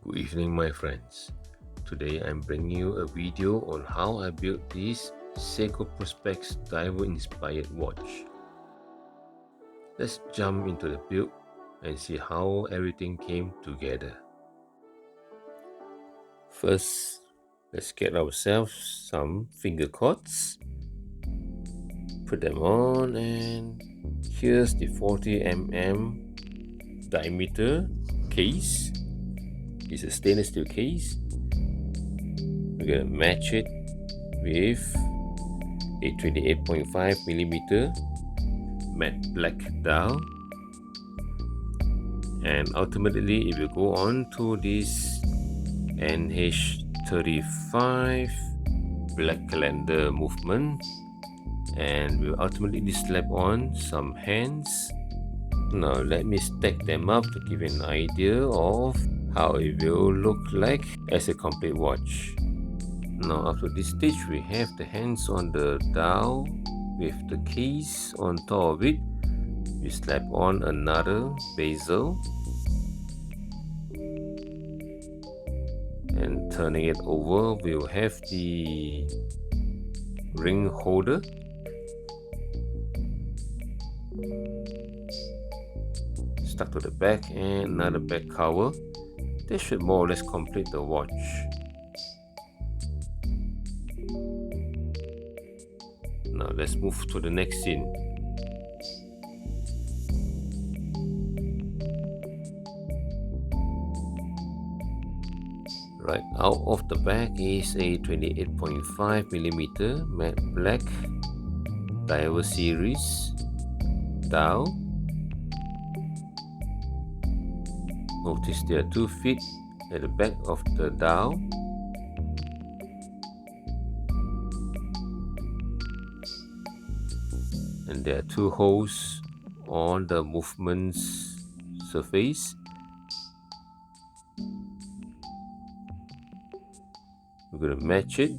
Good evening, my friends. Today I'm bringing you a video on how I built this SEIKO Prospex diver inspired watch. Let's jump into the build and see how everything came together. First, let's get ourselves some finger cords. Put them on, and here's the 40 mm diameter case. It's a stainless steel case. We're gonna match it with a 28.5mm matte black dial, and ultimately it will go on to this NH35 black calendar movement, and we'll ultimately slap on some hands. Now let me stack them up to give you an idea of how it will look like as a complete watch. Now after this stage, we have the hands on the dial with the case on top of it. We slap on another bezel and turning it over, we'll have the ring holder. Stuck to the back, and another back cover. This should more or less complete the watch. Now let's move to the next scene. Right out of the back is a 28.5mm matte black diver series dial. Notice there are 2 feet at the back of the dial. And there are 2 holes on the movement's surface. We're going to match it.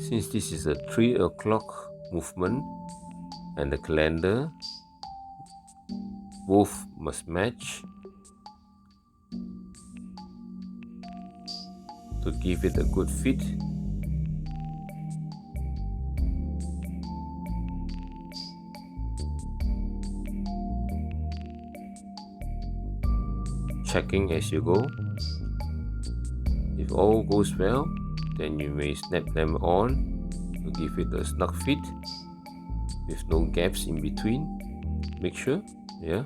Since this is a 3 o'clock movement and the calendar, both must match to give it a good fit. Checking as you go. If all goes well, then you may snap them on to give it a snug fit with no gaps in between. Make sure, yeah.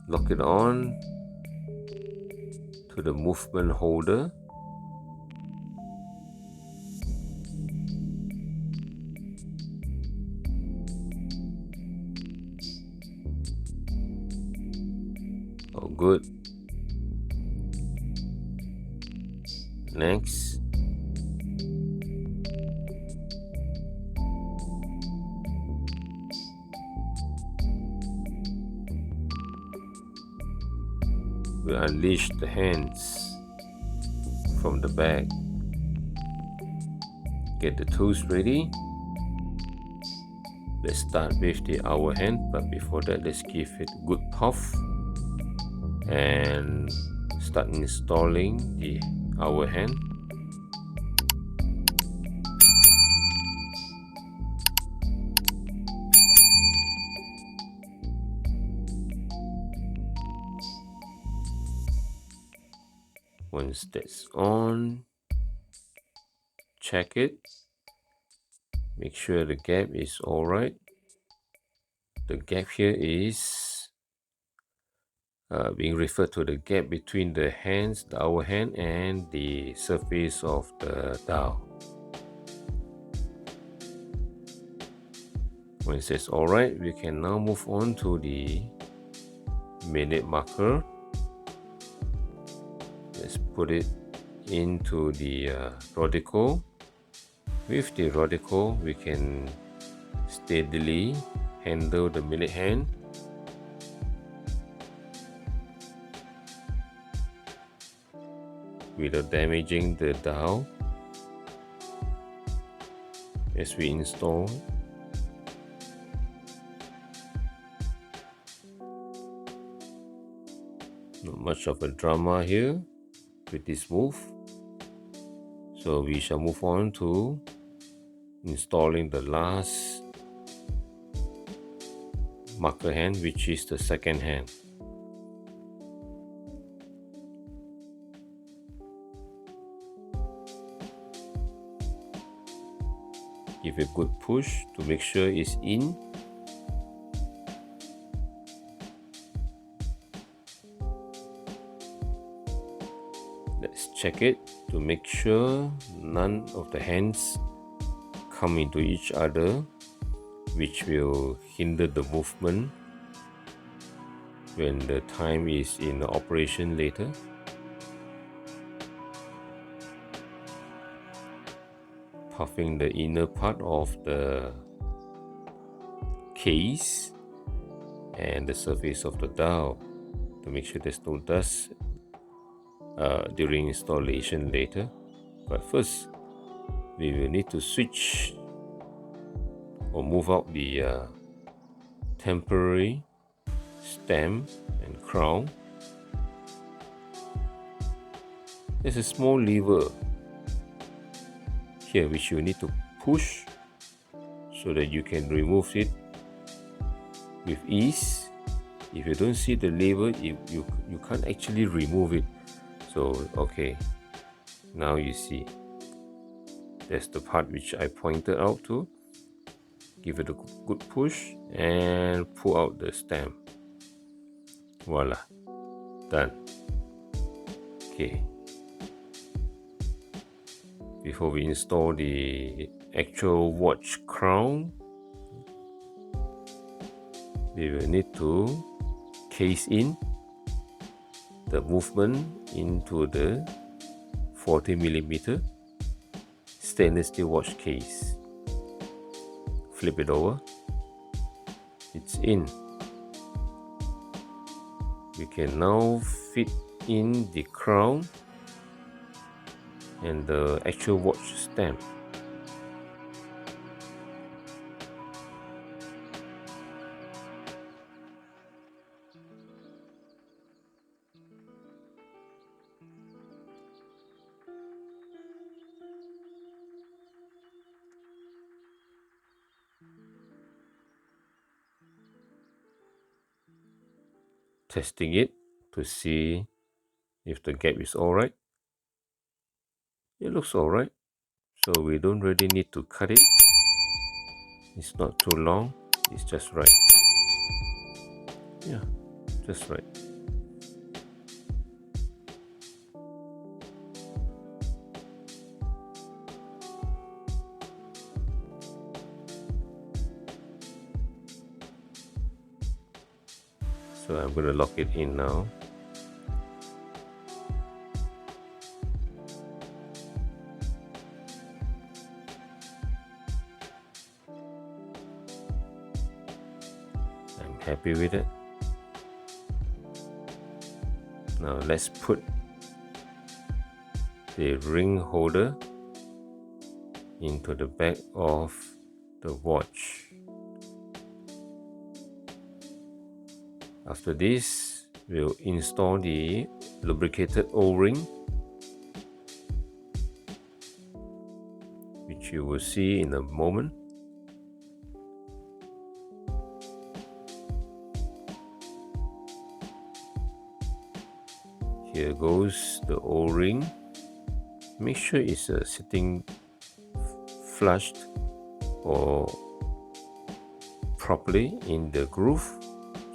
Lock it on to the movement holder. Oh, good. Next, we unleash the hands from the back. Get the tools ready. Let's start with the hour hand, but before that, let's give it a good puff and start installing the hour hand. Once that's on, check it. Make sure the gap is alright. The gap here is being referred to the gap between the hands, the hour hand, and the surface of the dial. Once it's alright, we can now move on to the minute marker. Let's put it into the rodicle. With the rodicle, we can steadily handle the minute hand. Without damaging the dial. as we install. Not much of a drama here with this move. So we shall move on to installing the last marker hand, which is the second hand. Give a good push to make sure it's in. Let's check it to make sure none of the hands come into each other, which will hinder the movement when the time is in operation later. Puffing the inner part of the case and the surface of the dial to make sure there's no dust during installation later. But first, we will need to switch or move out the temporary stem and crown. There's a small lever here which you need to push so that you can remove it with ease. If you don't see the lever, you can't actually remove it. So okay, now you see. That's the part which I pointed out to. Give it a good push and pull out the stem. Voila, done. Okay. Before we install the actual watch crown, we will need to case in the movement into the 40mm stainless steel watch case. Flip it over. It's in. We can now fit in the crown and the actual watch stamp. Testing it to see if the gap is alright. It looks alright, so we don't really need to cut it. It's not too long, it's just right. Yeah, just right. So I'm going to lock it in now. I'm happy with it. Now let's put the ring holder into the back of the watch. After this, we'll install the lubricated O-ring, which you will see in a moment. Here goes the O-ring. Make sure it's sitting flushed or properly in the groove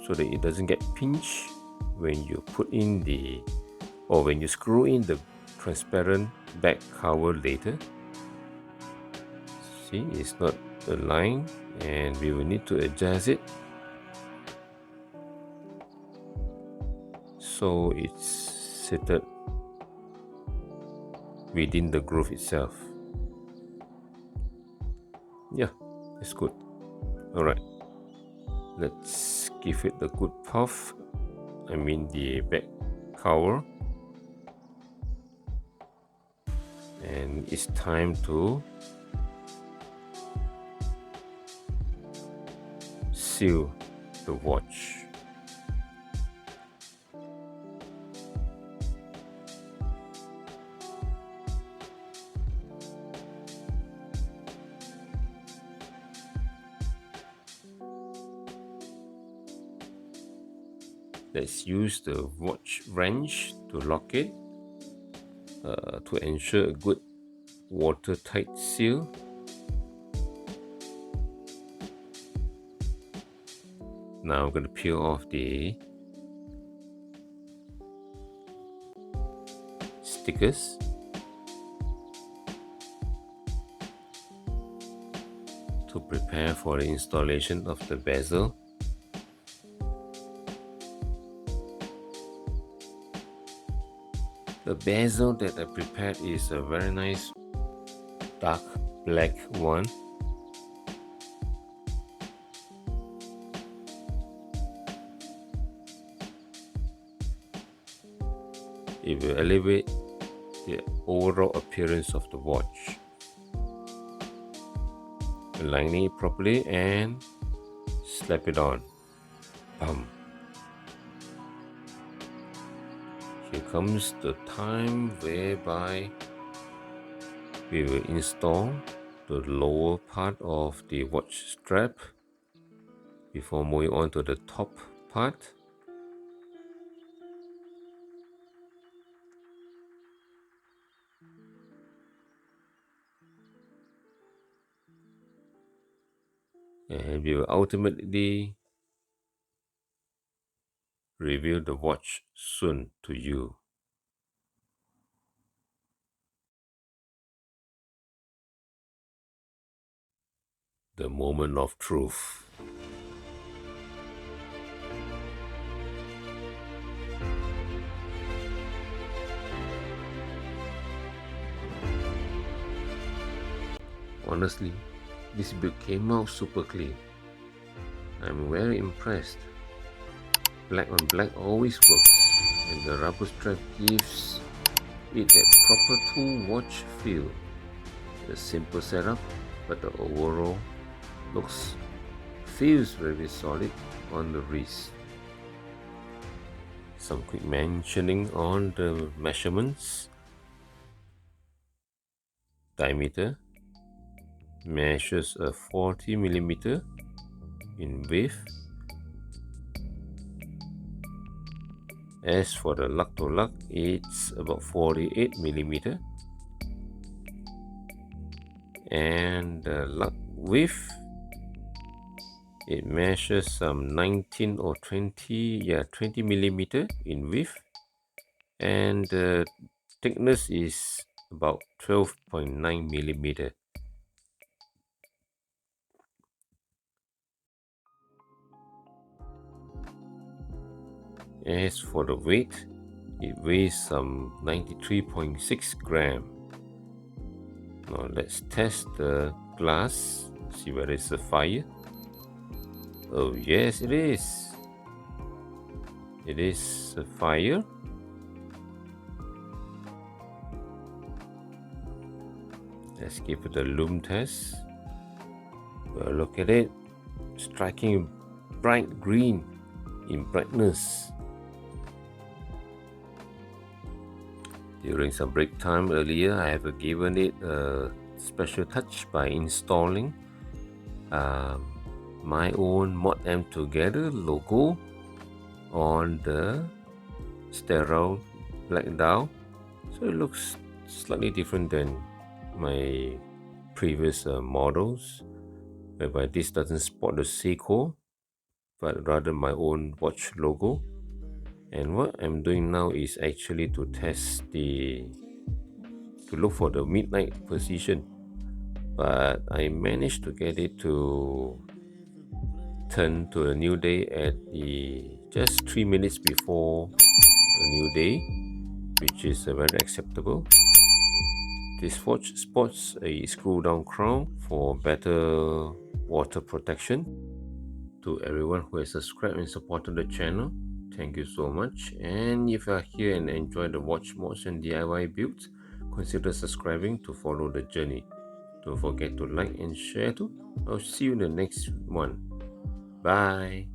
so that it doesn't get pinched when you put in the, or when you screw in the transparent back cover later. See, it's not aligned and we will need to adjust it so it's seated within the groove itself. Yeah, it's good. Alright, let's give it a good puff. I mean the back cover. And it's time to seal the watch. Let's use the watch wrench to lock it to ensure a good watertight seal. Now I'm going to peel off the stickers. To prepare for the installation of the bezel. The bezel that I prepared is a very nice dark black one. It will elevate the overall appearance of the watch. Align it properly and slap it on. Bam. Here comes the time whereby we will install the lower part of the watch strap before moving on to the top part. And we will ultimately reveal the watch soon to you. The moment of truth. Honestly, this build came out super clean. I'm very impressed. Black on black always works, and the rubber strap gives it that proper tool watch feel. The simple setup, but the overall feels very solid on the wrist. Some quick mentioning on the measurements. Diameter measures a 40mm in width. As for the lug to lug, it's about 48mm, and the lug width, it measures some 19 or 20mm in width, and the thickness is about 12.9mm. As for the weight, it weighs some 93.6 grams. Now let's test the glass, see whether it's a fire. Oh yes, it is. It is a fire. Let's give it a lume test. Well, look at it, striking bright green in brightness. During some break time earlier, I have given it a special touch by installing my own ModEmTogether logo on the sterile black dial, so it looks slightly different than my previous models, whereby this doesn't spot the Seiko but rather my own watch logo. And what I'm doing now is actually to look for the midnight position, but I managed to get it to turn to a new day at just 3 minutes before the new day, which is very acceptable. This watch sports a screw down crown for better water protection. To everyone who has subscribed and supported the channel, thank you so much. And if you are here and enjoy the watch mods and DIY builds, consider subscribing to follow the journey. Don't forget to like and share too. I'll see you in the next one. Bye.